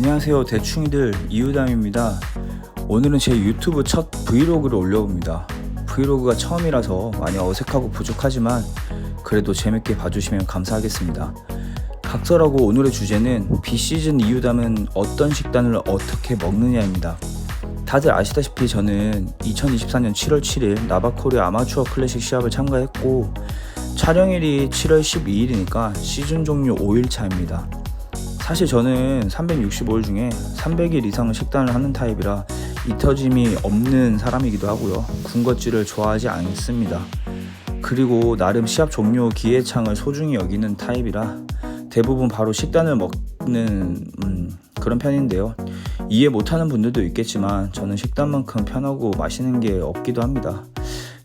안녕하세요 대충이들 이유담입니다. 오늘은 제 유튜브 첫 브이로그를 올려봅니다. 브이로그가 처음이라서 많이 어색하고 부족하지만 그래도 재밌게 봐주시면 감사하겠습니다. 각설하고 오늘의 주제는 비시즌 이유담은 어떤 식단을 어떻게 먹느냐입니다. 다들 아시다시피 저는 2024년 7월 7일 나바코리아 아마추어 클래식 시합을 참가했고 촬영일이 7월 12일이니까 시즌 종료 5일차입니다. 사실 저는 365일 중에 300일 이상은 식단을 하는 타입이라 이터짐이 없는 사람이기도 하고요. 군것질을 좋아하지 않습니다. 그리고 나름 시합 종료 기회창을 소중히 여기는 타입이라 대부분 바로 식단을 먹는 그런 편인데요. 이해 못하는 분들도 있겠지만 저는 식단만큼 편하고 맛있는 게 없기도 합니다.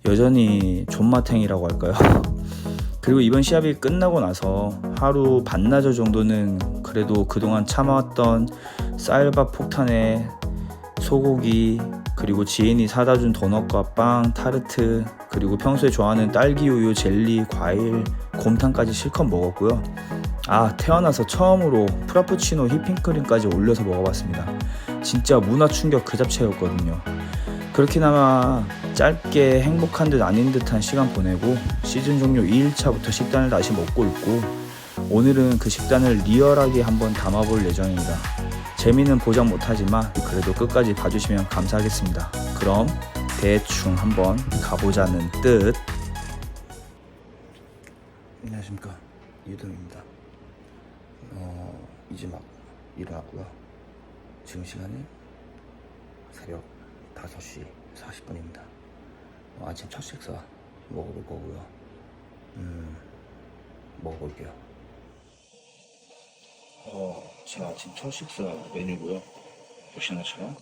여전히 존맛탱이라고 할까요? 그리고 이번 시합이 끝나고 나서 하루 반나절 정도는 그래도 그동안 참아왔던 쌀밥 폭탄에 소고기, 그리고 지인이 사다 준 도넛과 빵, 타르트, 그리고 평소에 좋아하는 딸기 우유, 젤리, 과일, 곰탕까지 실컷 먹었고요. 태어나서 처음으로 프라푸치노 휘핑크림까지 올려서 먹어봤습니다. 진짜 문화 충격 그 잡채였거든요. 그렇게나마 짧게 행복한 듯 아닌 듯한 시간 보내고 시즌 종료 2일차부터 식단을 다시 먹고 있고 오늘은 그 식단을 리얼하게 한번 담아볼 예정입니다. 재미는 보장 못하지만 그래도 끝까지 봐주시면 감사하겠습니다. 그럼 대충 한번 가보자는 뜻. 안녕하십니까, 이유담입니다. 이제 막 일어났고요. 지금 시간은 새벽 5시 40분입니다. 아침 첫 식사 먹어볼 거고요. 먹어볼게요. 제 아침 첫 식사 메뉴고요. 보시는 것처럼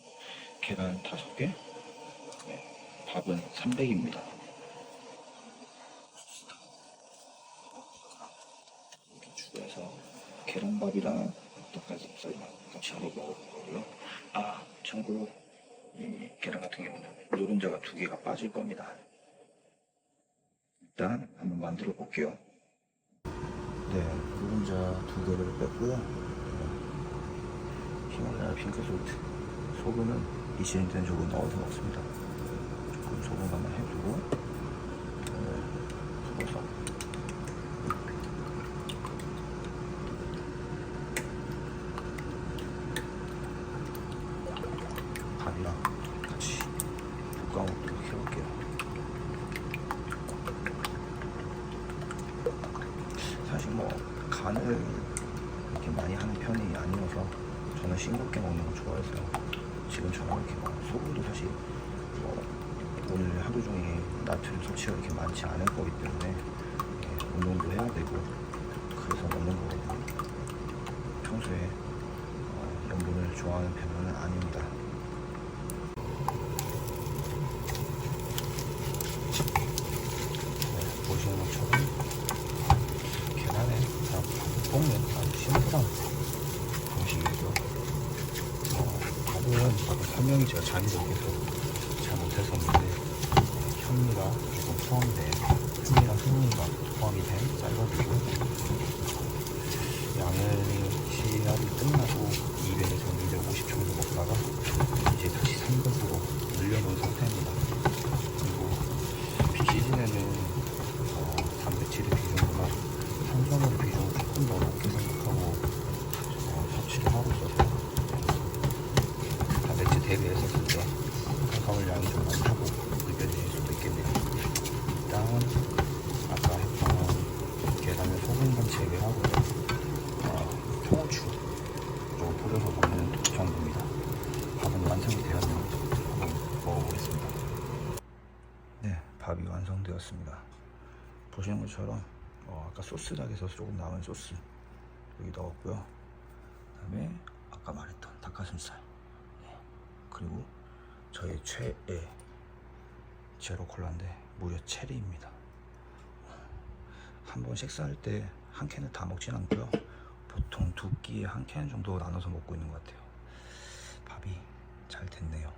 계란 5개, 밥은 300입니다. 이렇게 추가해서 계란밥이랑 닭가슴살이랑 같이 한번 먹어보고요. 참고로 이 계란 같은 경우는 노른자가 2개가 빠질 겁니다. 일단 한번 만들어 볼게요. 노른자 2개를 뺐고요. 히말라야 핑크솔트, 소금은 이 시즌 때는 조금 넣어서 먹습니다. 조금 소금만 해주고 섞어서 밥이랑 같이 볶아먹도록 해볼게요. 사실 간을 이렇게 많이 하는 편이 아니어서 저는 싱겁게 먹는 거 좋아해서 지금처럼 이렇게 소금도 사실 오늘 하루 종일 나트륨 섭취가 이렇게 많지 않을 거기 때문에 운동도 해야 되고 그래서 먹는 거거든요. 평소에 염분을 좋아하는 편은 아닙니다. 보시는 것처럼 계란에 다 볶는 아주 심플한 방식이고요. 밥은 설명이 제가 자기적에서 잘못했었는데 현미가 조금 포함된 현미랑 생미가 포함이 된 쌀밥이고 양을 시합이 끝나고 200에서 250 정도 먹다가 이제 다시 3급으로 늘려놓은 상태입니다. 그리고 비시즌에는 단백질의 비중보다 탄수화물 비중을 조금 더 높게 생각하고 섭취를 하고 있어서 단백질 대비했었을 때 탄수화물 양이 좀 많다고 느껴지실 수도 있겠네요. 일단 아까 했던 계란을 소금만 제외하고 통후추 좀 뿌려서 먹는 정도입니다. 밥은 완성이 되었네요. 한번 먹어보겠습니다. 밥이 완성되었습니다. 보시는 것처럼 아까 소스 닭에서 조금 남은 소스 여기 넣었고요. 그 다음에 아까 말했던 닭가슴살, 그리고 저의 최애 제로 콜라인데 무려 체리입니다. 한번 식사할 때 한 캔을 다 먹진 않고요. 보통 2끼에 한 캔 정도 나눠서 먹고 있는 것 같아요. 밥이 잘 됐네요.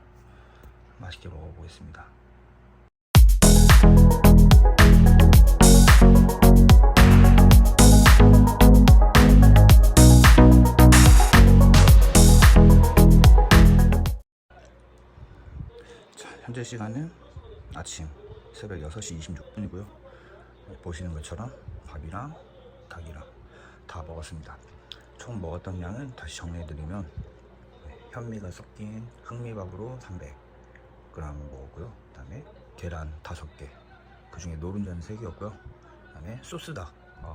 맛있게 먹어보겠습니다. 아침 새벽 6시 26분이고요. 보시는 것처럼 밥이랑 닭이랑 다 먹었습니다. 총 먹었던 양은 다시 정리해드리면 현미가 섞인 흑미밥으로 300g 먹었고요. 그 다음에 계란 5개, 그 중에 노른자는 3개였고요. 그 다음에 소스닭,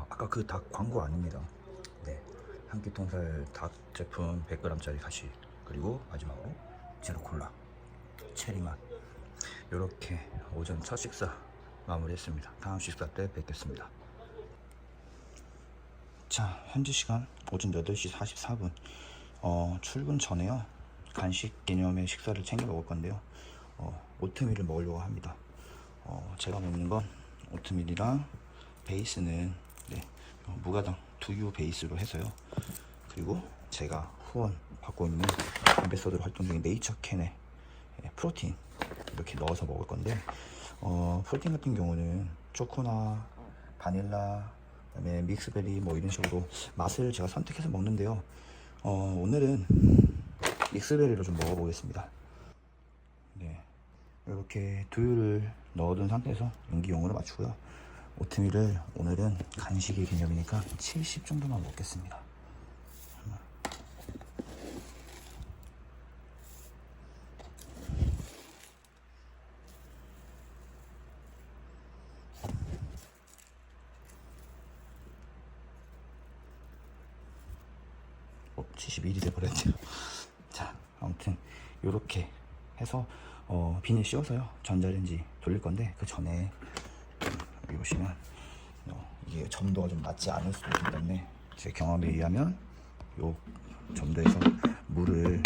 아까 그 닭 광고 아닙니다. 네, 한 끼 통살 닭 제품 100g짜리 다시, 그리고 마지막으로 제로콜라 체리맛. 이렇게 오전 첫 식사 마무리했습니다. 다음 식사 때 뵙겠습니다. 자, 현지 시간 오전 8시 44분. 출근 전에요, 간식 개념의 식사를 챙겨 먹을 건데요. 오트밀을 먹으려고 합니다. 제가 먹는 건 오트밀이랑 베이스는 무가당 두유 베이스로 해서요. 그리고 제가 후원 받고 있는 엠베서더로 활동 중인 네이처캔에 프로틴 이렇게 넣어서 먹을 건데, 프로틴 같은 경우는 초코나 바닐라, 그다음에 믹스베리 뭐 이런 식으로 맛을 제가 선택해서 먹는데요. 오늘은 믹스베리로 좀 먹어보겠습니다. 네, 이렇게 두유를 넣어둔 상태에서 용기용으로 맞추고요. 오트밀을 오늘은 간식의 개념이니까 70 정도만 먹겠습니다. 어, 71이 돼버렸네요. 자, 아무튼 이렇게 해서 비닐 씌워서요 전자레인지 돌릴 건데, 그 전에 여기 보시면 이게 점도가 좀 맞지 않을 수도 있기 때문에 제 경험에 의하면 요 점도에서 물을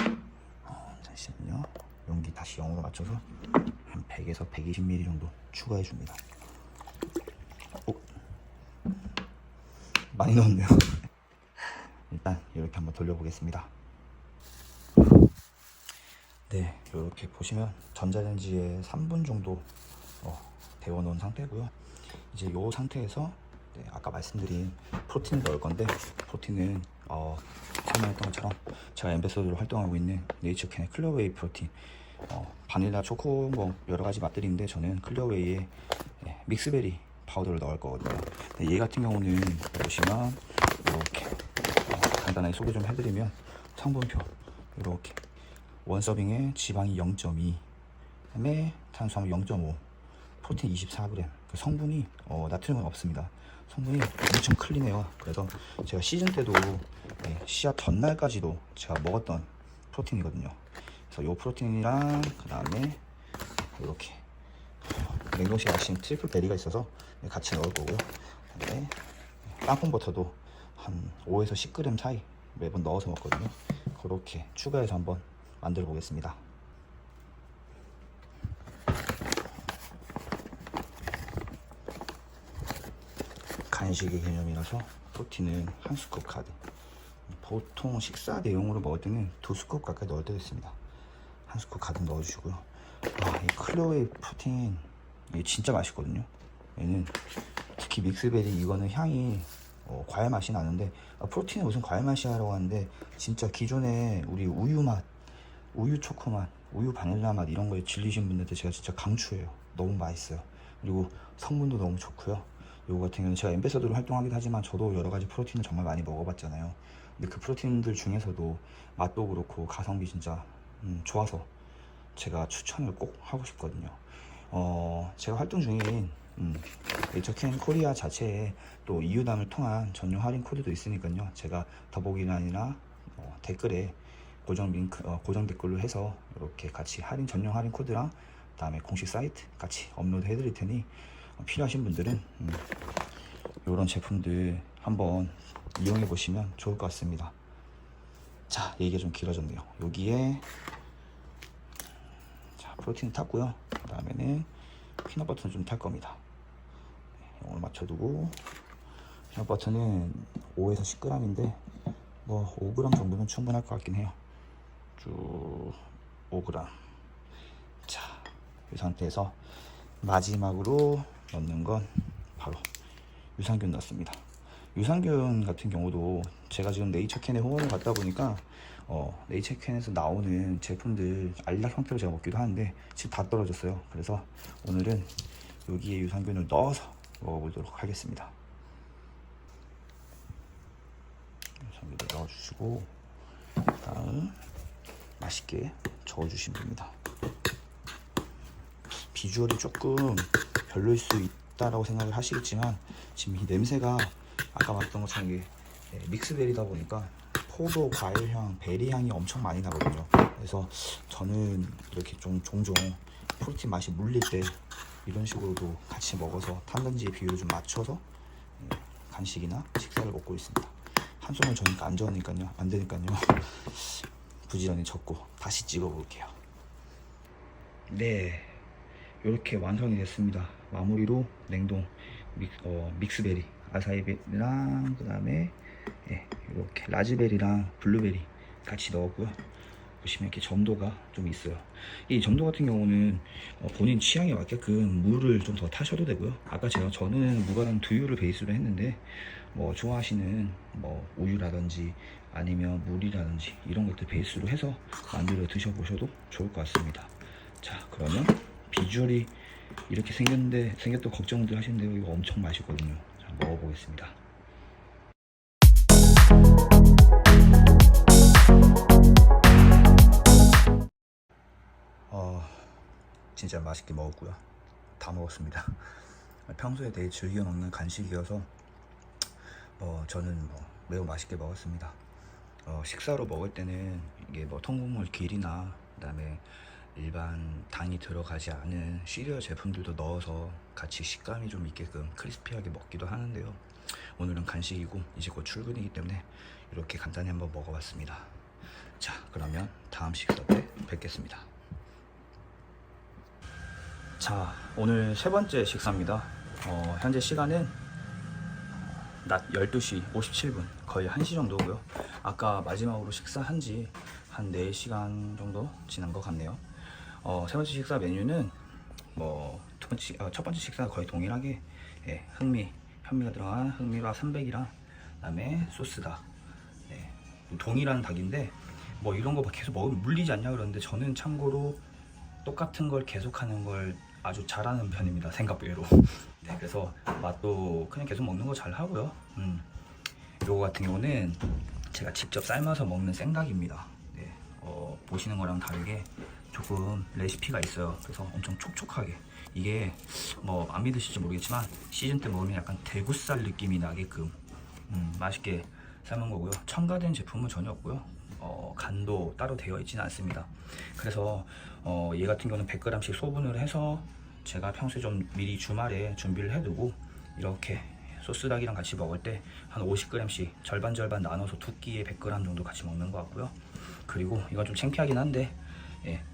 잠시만요, 용기 다시 0으로 맞춰서 한 100에서 120ml 정도 추가해 줍니다. 많이 넣었네요. 일단 이렇게 한번 돌려보겠습니다. 네, 이렇게 보시면 전자레인지에 3분 정도 데워 놓은 상태고요. 이제 이 상태에서 아까 말씀드린 프로틴을 넣을 건데, 프로틴은 설명했던 것처럼 제가 엠베서더로 활동하고 있는 네이처캔의 클리어웨이 프로틴, 바닐라, 초코 뭐 여러 가지 맛들이 있는데 저는 클리어웨이에 믹스베리 파우더를 넣을 거거든요. 얘 같은 경우는 보시면 이렇게 간단하게 소개 좀 해드리면, 성분표 이렇게 원 서빙에 지방이 0.2, 그다음에 탄수화물 0.5, 프로틴 24g. 그 성분이 나트륨은 없습니다. 성분이 엄청 클린해요. 그래서 제가 시즌 때도 시합 전날까지도 제가 먹었던 프로틴이거든요. 그래서 이 프로틴이랑 그 다음에 이렇게 냉동실에 마신 트리플 베리가 있어서 같이 넣을 거고요. 그다음에 땅콩 버터도 한 5에서 10g 사이 매번 넣어서 먹거든요. 그렇게 추가해서 한번 만들어 보겠습니다. 간식의 개념이라서 프로틴은 한 스쿱 가득. 보통 식사 대용으로 먹을 때는 2스쿱 가까이 넣을 때도 있습니다. 한 스쿱 가득 넣어주시고요. 이 클리어웨이 프로틴 이게 진짜 맛있거든요. 얘는 특히 믹스베리, 이거는 향이 과일 맛이 나는데, 프로틴은 무슨 과일 맛이라고 하는데 진짜 기존에 우리 우유 맛, 우유 초코 맛, 우유 바닐라 맛 이런 거에 질리신 분들한테 제가 진짜 강추해요. 너무 맛있어요. 그리고 성분도 너무 좋고요. 요거 같은 경우는 제가 엠베서더로 활동하기도 하지만 저도 여러 가지 프로틴을 정말 많이 먹어봤잖아요. 근데 그 프로틴들 중에서도 맛도 그렇고 가성비 진짜 좋아서 제가 추천을 꼭 하고 싶거든요. 제가 활동 중인 네이처캔 코리아 자체에 또 이유담을 통한 전용 할인 코드도 있으니까요. 제가 더보기란이나 댓글에 고정 링크, 고정 댓글로 해서 이렇게 같이 전용 할인 코드랑 그다음에 공식 사이트 같이 업로드 해드릴 테니 필요하신 분들은 이런 제품들 한번 이용해 보시면 좋을 것 같습니다. 자, 얘기가 좀 길어졌네요. 여기에 자, 프로틴 탔고요. 그 다음에는 피넛버터는 좀 탈 겁니다. 이걸 맞춰두고, 피넛버터는 5에서 10g인데 뭐 5g 정도면 충분할 것 같긴 해요. 쭉 5g. 자, 이 상태에서 마지막으로 넣는 건 바로 유산균 넣습니다. 유산균 같은 경우도 제가 지금 네이처캔에 후원을 받다 보니까 네이처캔에서 나오는 제품들 알약 형태로 제가 먹기도 하는데 지금 다 떨어졌어요. 그래서 오늘은 여기에 유산균을 넣어서 먹어보도록 하겠습니다. 유산균을 넣어주시고 다음 맛있게 저어주시면 됩니다. 비주얼이 조금 별로일 수 있다라고 생각을 하시겠지만 지금 이 냄새가 아까 말했던 것처럼 이게 믹스베리다 보니까 포도, 과일향, 베리향이 엄청 많이 나거든요. 그래서 저는 이렇게 좀 종종 프로틴 맛이 물릴 때 이런 식으로도 같이 먹어서 탄단지의 비율을 좀 맞춰서 간식이나 식사를 먹고 있습니다. 한 손을 저니까 안 되니까요. 부지런히 접고 다시 찍어 볼게요. 네, 이렇게 완성이 됐습니다. 마무리로 냉동 믹스베리, 아사이베리랑 그 다음에 이렇게 라즈베리랑 블루베리 같이 넣었고요. 보시면 이렇게 점도가 좀 있어요. 이 점도 같은 경우는 본인 취향에 맞게끔 물을 좀 더 타셔도 되고요. 아까 저는 무가당 두유를 베이스로 했는데 뭐 좋아하시는 뭐 우유라든지 아니면 물이라든지 이런 것들 베이스로 해서 만들어 드셔보셔도 좋을 것 같습니다. 자, 그러면 비주얼이 이렇게 생겼던 걱정들 하시는데요. 이거 엄청 맛있거든요. 자, 먹어보겠습니다. 진짜 맛있게 먹었고요. 다 먹었습니다. 평소에 되게 즐겨 먹는 간식이어서 저는 매우 맛있게 먹었습니다. 식사로 먹을 때는 이게 통곡물 길이나 그다음에 일반 당이 들어가지 않은 시리얼 제품들도 넣어서 같이 식감이 좀 있게끔 크리스피하게 먹기도 하는데요. 오늘은 간식이고 이제 곧 출근이기 때문에 이렇게 간단히 한번 먹어봤습니다. 자, 그러면 다음 식사 때 뵙겠습니다. 자, 오늘 세 번째 식사입니다. 현재 시간은 낮 12시 57분, 거의 1시 정도고요. 아까 마지막으로 식사한 지 한 4시간 정도 지난 것 같네요. 세 번째 식사 메뉴는 첫 번째 식사가 거의 동일하게 현미가 들어간 현미가 300이랑 그다음에 소스닭, 동일한 닭인데 이런 거 계속 먹으면 물리지 않냐 그러는데 저는 참고로 똑같은 걸 계속하는 걸 아주 잘하는 편입니다. 생각외로. 그래서 맛도 그냥 계속 먹는 거 잘 하고요. 요거 같은 경우는 제가 직접 삶아서 먹는 생닭입니다. 보시는 거랑 다르게 조금 레시피가 있어요. 그래서 엄청 촉촉하게, 이게 안 믿으실지 모르겠지만 시즌 때 먹으면 약간 대구살 느낌이 나게끔 맛있게 삶은 거고요. 첨가된 제품은 전혀 없고요. 간도 따로 되어 있지는 않습니다. 그래서 얘 같은 경우는 100g씩 소분을 해서 제가 평소에 좀 미리 주말에 준비를 해두고 이렇게 소스닭이랑 같이 먹을 때 한 50g씩 절반 나눠서 두 끼에 100g 정도 같이 먹는 것 같고요. 그리고 이건 좀 창피하긴 한데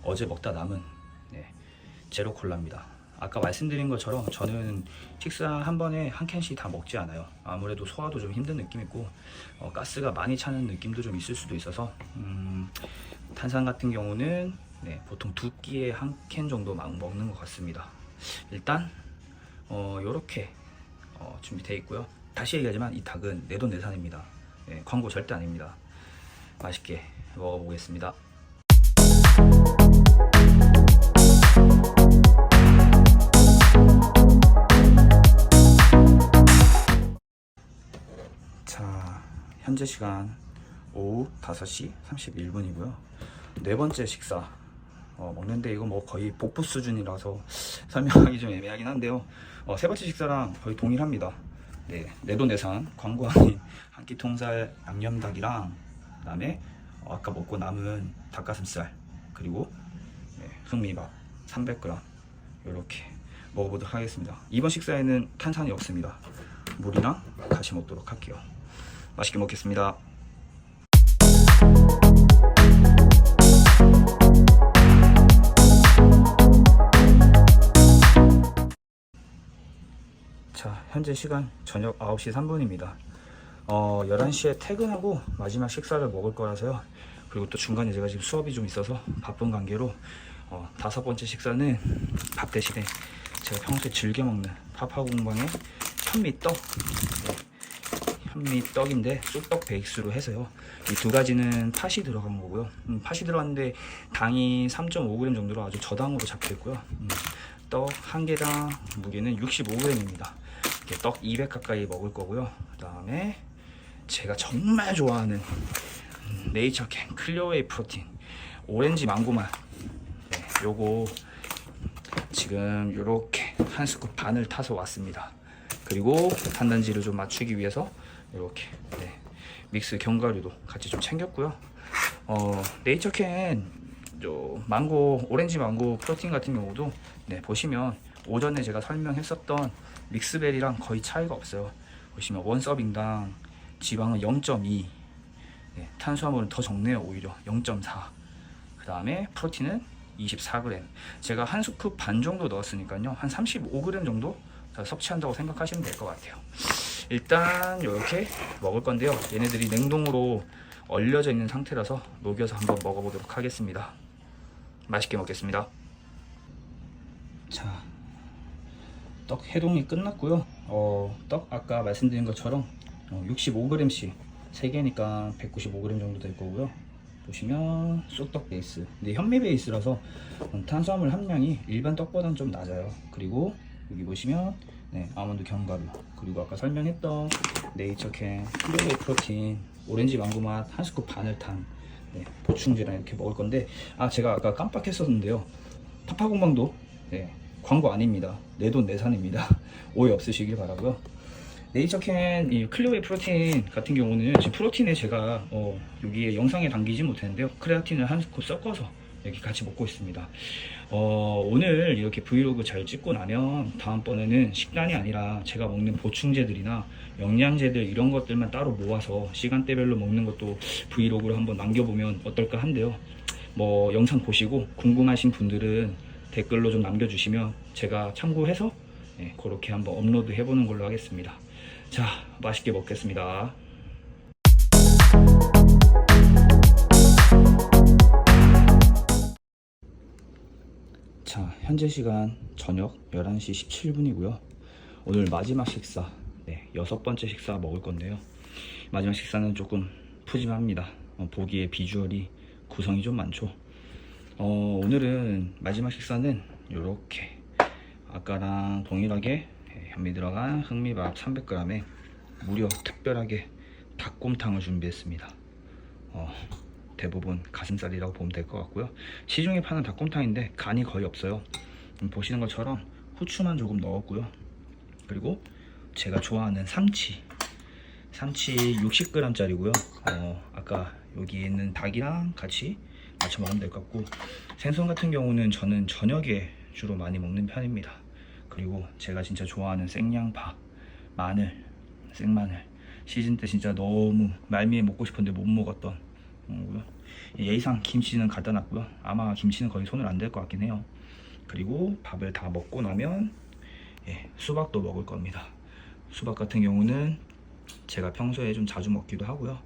어제 먹다 남은 제로 콜라입니다. 아까 말씀드린 것처럼 저는 식사 한 번에 한 캔씩 다 먹지 않아요. 아무래도 소화도 좀 힘든 느낌 있고 가스가 많이 차는 느낌도 좀 있을 수도 있어서 탄산 같은 경우는 보통 두 끼에 한 캔 정도 막 먹는 것 같습니다. 일단 요렇게 준비되어 있고요. 다시 얘기하지만 이 닭은 내돈내산입니다. 광고 절대 아닙니다. 맛있게 먹어보겠습니다. 자, 현재 시간 오후 5시 31분이고요. 네 번째 식사 먹는데 이거 거의 복부 수준이라서 설명하기 좀 애매하긴 한데요. 세 번째 식사랑 거의 동일합니다. 내돈내산 광고 아닌 한 끼 통살 양념닭이랑 그다음에 아까 먹고 남은 닭가슴살 그리고 흑미밥 300g 이렇게 먹어보도록 하겠습니다. 이번 식사에는 탄산이 없습니다. 물이랑 같이 먹도록 할게요. 맛있게 먹겠습니다. 자, 현재 시간 저녁 9시 3분입니다. 11시에 퇴근하고 마지막 식사를 먹을 거라서요. 그리고 또 중간에 제가 지금 수업이 좀 있어서 바쁜 관계로 다섯 번째 식사는 밥 대신에 제가 평소에 즐겨 먹는 파파공방의 현미떡, 현미 떡인데 쑥떡 베이스로 해서요. 이 두 가지는 팥이 들어간 거고요. 팥이 들어갔는데 당이 3.5g 정도로 아주 저당으로 잡혀 있고요. 떡 한 개당 무게는 65g입니다. 떡 200 가까이 먹을 거고요. 그 다음에 제가 정말 좋아하는 네이처캔 클리어웨이 프로틴 오렌지 망고 맛. 네, 요거 지금 요렇게 한 스쿱 반을 타서 왔습니다. 그리고 단단지를 좀 맞추기 위해서 이렇게 믹스 견과류도 같이 좀 챙겼고요. 네이처캔 망고 오렌지 망고 프로틴 같은 경우도 보시면 오전에 제가 설명했었던 믹스베리랑 거의 차이가 없어요. 보시면 원 서빙당 지방은 0.2, 탄수화물은 더 적네요. 오히려 0.4. 그 다음에 프로틴은 24g. 제가 한 스쿱 반 정도 넣었으니까요, 한 35g 정도 섭취한다고 생각하시면 될 것 같아요. 일단 이렇게 먹을 건데요, 얘네들이 냉동으로 얼려져 있는 상태라서 녹여서 한번 먹어보도록 하겠습니다. 맛있게 먹겠습니다. 자, 떡 해동이 끝났고요. 떡 아까 말씀드린 것처럼 65g씩 3개니까 195g 정도 될 거고요. 보시면 쑥떡 베이스, 근데 현미 베이스라서 탄수화물 함량이 일반 떡보다는 좀 낮아요. 그리고 여기 보시면 아몬드 견과류, 그리고 아까 설명했던 네이처캔 클리어웨이 프로틴 오렌지 망고 맛 한 스쿱 반을 탄 보충제랑 이렇게 먹을 건데, 제가 아까 깜빡했었는데요, 파파공방도 광고 아닙니다. 내돈내산입니다. 오해 없으시길 바라고요. 네이처캔 이 클리어웨이 프로틴 같은 경우는 지금 프로틴에 제가 여기에 영상에 담기지 못했는데요, 크레아틴을 한 스쿱 섞어서 이렇게 같이 먹고 있습니다. 오늘 이렇게 브이로그 잘 찍고 나면 다음번에는 식단이 아니라 제가 먹는 보충제들이나 영양제들 이런 것들만 따로 모아서 시간대별로 먹는 것도 브이로그로 한번 남겨보면 어떨까 한데요. 영상 보시고 궁금하신 분들은 댓글로 좀 남겨주시면 제가 참고해서 그렇게 한번 업로드 해보는 걸로 하겠습니다. 자, 맛있게 먹겠습니다. 자, 현재 시간 저녁 11시 17분이고요. 오늘 마지막 식사, 6번째 식사 먹을 건데요. 마지막 식사는 조금 푸짐합니다. 보기에 비주얼이 구성이 좀 많죠. 오늘은 마지막 식사는 이렇게 아까랑 동일하게 현미 들어간 흑미밥 300g에 무려 특별하게 닭곰탕을 준비했습니다. 대부분 가슴살이라고 보면 될 것 같고요. 시중에 파는 닭곰탕인데 간이 거의 없어요. 보시는 것처럼 후추만 조금 넣었고요. 그리고 제가 좋아하는 삼치 60g 짜리고요. 아까 여기 있는 닭이랑 같이 맞춰 먹으면 될 것 같고, 생선 같은 경우는 저는 저녁에 주로 많이 먹는 편입니다. 그리고 제가 진짜 좋아하는 생양파, 생마늘 시즌 때 진짜 너무 말미에 먹고 싶었는데 못 먹었던 거고요. 예의상 김치는 갖다 놨고요. 아마 김치는 거의 손을 안 댈 것 같긴 해요. 그리고 밥을 다 먹고 나면 수박도 먹을 겁니다. 수박 같은 경우는 제가 평소에 좀 자주 먹기도 하고요.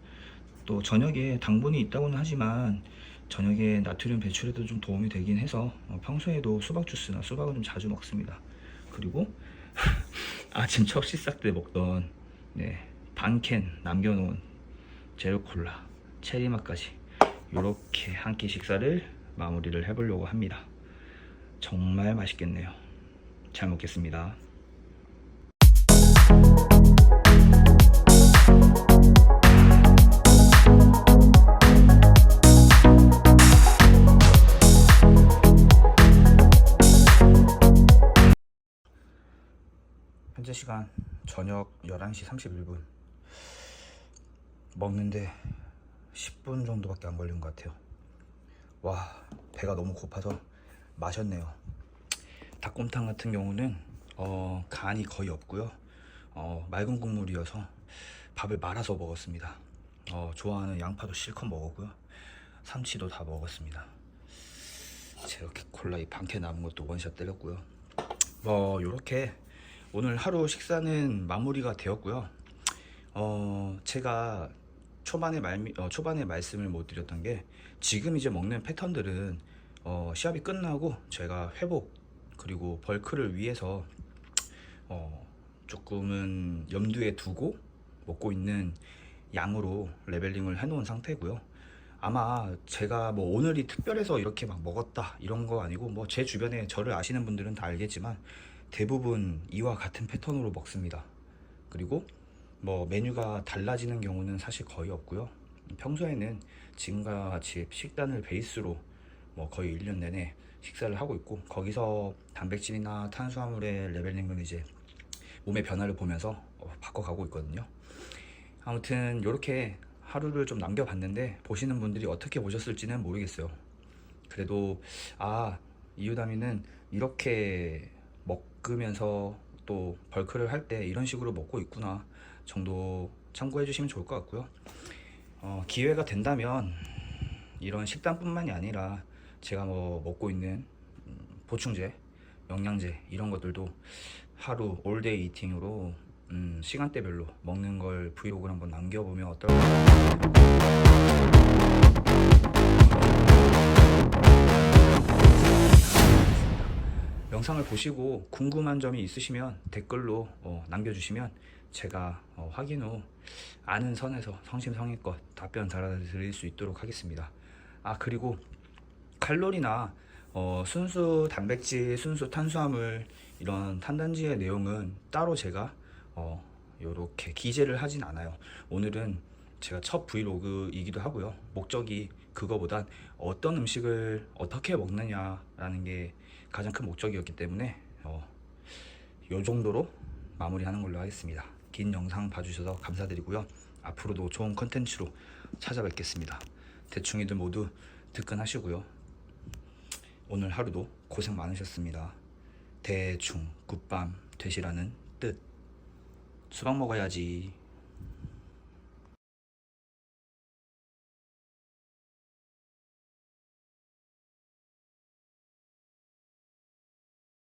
또 저녁에 당분이 있다고는 하지만 저녁에 나트륨 배출에도 좀 도움이 되긴 해서 평소에도 수박 주스나 수박을 좀 자주 먹습니다. 그리고 아침 첫 식사 때 먹던 반캔 남겨놓은 제로콜라 체리맛까지 이렇게 한 끼 식사를 마무리를 해보려고 합니다. 정말 맛있겠네요. 잘 먹겠습니다. 현재 시간 저녁 11시 31분. 먹는데 10분 정도밖에 안 걸린 것 같아요. 와, 배가 너무 고파서 마셨네요. 닭곰탕 같은 경우는 간이 거의 없고요. 맑은 국물이어서 밥을 말아서 먹었습니다. 좋아하는 양파도 실컷 먹었고요. 삼치도 다 먹었습니다. 제가 이렇게 콜라 이 반캔 남은 것도 원샷 때렸고요. 요렇게 오늘 하루 식사는 마무리가 되었고요. 제가 초반에 말씀을 못 드렸던 게, 지금 이제 먹는 패턴들은 시합이 끝나고 제가 회복 그리고 벌크를 위해서 조금은 염두에 두고 먹고 있는 양으로 레벨링을 해놓은 상태고요. 아마 제가 뭐 오늘이 특별해서 이렇게 막 먹었다 이런 거 아니고, 뭐 제 주변에 저를 아시는 분들은 다 알겠지만 대부분 이와 같은 패턴으로 먹습니다. 그리고 뭐 메뉴가 달라지는 경우는 사실 거의 없고요. 평소에는 지금과 같이 식단을 베이스로 뭐 거의 1년 내내 식사를 하고 있고, 거기서 단백질이나 탄수화물의 레벨링을 이제 몸의 변화를 보면서 바꿔가고 있거든요. 아무튼 이렇게 하루를 좀 남겨봤는데 보시는 분들이 어떻게 보셨을지는 모르겠어요. 그래도 이유다미는 이렇게 먹으면서 또 벌크를 할 때 이런 식으로 먹고 있구나 정도 참고해 주시면 좋을 것 같고요. 기회가 된다면 이런 식단뿐만이 아니라 제가 뭐 먹고 있는 보충제, 영양제 이런 것들도 하루 올데이 이팅으로 시간대별로 먹는 걸 브이로그를 한번 남겨보면 어떨까. 영상을 보시고 궁금한 점이 있으시면 댓글로 남겨주시면 제가 확인 후 아는 선에서 성심성의껏 답변 달아드릴 수 있도록 하겠습니다. 그리고 칼로리나 순수 단백질, 순수 탄수화물 이런 탄단지의 내용은 따로 제가 이렇게 기재를 하진 않아요. 오늘은 제가 첫 브이로그이기도 하고요. 목적이 그거보단 어떤 음식을 어떻게 먹느냐라는 게 가장 큰 목적이었기 때문에 요 정도로 마무리하는 걸로 하겠습니다. 긴 영상 봐주셔서 감사드리고요. 앞으로도 좋은 컨텐츠로 찾아뵙겠습니다. 대충이들 모두 득근하시고요. 오늘 하루도 고생 많으셨습니다. 대충 굿밤 되시라는 뜻. 수박 먹어야지.